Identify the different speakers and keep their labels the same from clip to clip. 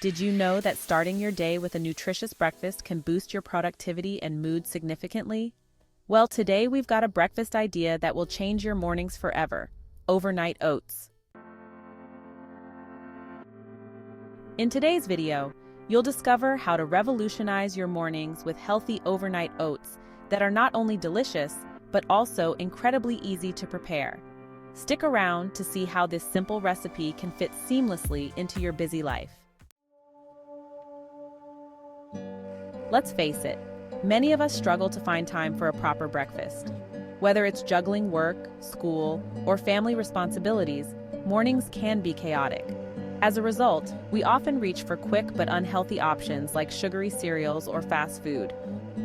Speaker 1: Did you know that starting your day with a nutritious breakfast can boost your productivity and mood significantly? Well, today we've got a breakfast idea that will change your mornings forever: overnight oats. In today's video, you'll discover how to revolutionize your mornings with healthy overnight oats that are not only delicious, but also incredibly easy to prepare. Stick around to see how this simple recipe can fit seamlessly into your busy life. Let's face it, many of us struggle to find time for a proper breakfast. Whether it's juggling work, school, or family responsibilities, mornings can be chaotic. As a result, we often reach for quick but unhealthy options like sugary cereals or fast food.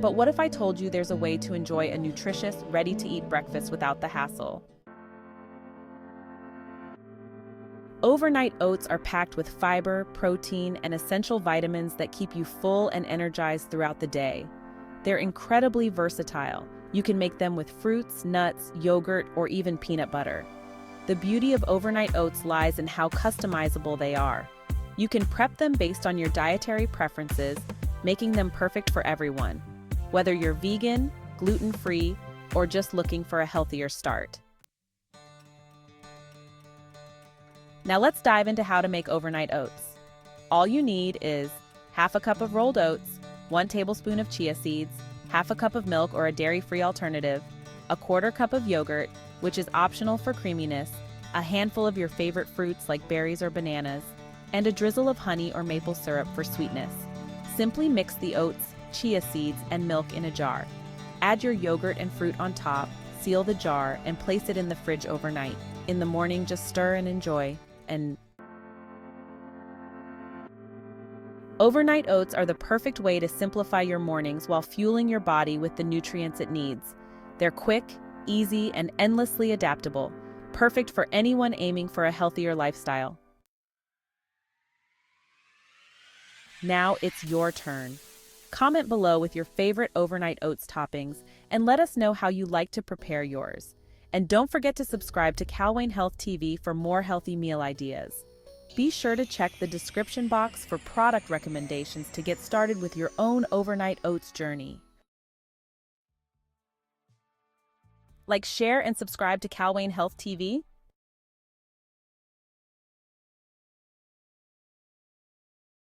Speaker 1: But what if I told you there's a way to enjoy a nutritious, ready-to-eat breakfast without the hassle? Overnight oats are packed with fiber, protein, and essential vitamins that keep you full and energized throughout the day. They're incredibly versatile. You can make them with fruits, nuts, yogurt, or even peanut butter. The beauty of overnight oats lies in how customizable they are. You can prep them based on your dietary preferences, making them perfect for everyone, whether you're vegan, gluten-free, or just looking for a healthier start. Now let's dive into how to make overnight oats. All you need is half a cup of rolled oats, 1 tablespoon of chia seeds, half a cup of milk or a dairy-free alternative, a quarter cup of yogurt, which is optional for creaminess, a handful of your favorite fruits like berries or bananas, and a drizzle of honey or maple syrup for sweetness. Simply mix the oats, chia seeds, and milk in a jar. Add your yogurt and fruit on top, seal the jar, and place it in the fridge overnight. In the morning, just stir and enjoy. Overnight oats are the perfect way to simplify your mornings while fueling your body with the nutrients it needs. They're quick, easy, and endlessly adaptable, perfect for anyone aiming for a healthier lifestyle. Now it's your turn. Comment below with your favorite overnight oats toppings and let us know how you like to prepare yours. And don't forget to subscribe to Calwain Health TV for more healthy meal ideas. Be sure to check the description box for product recommendations to get started with your own overnight oats journey. Like, share, and subscribe to Calwain Health TV.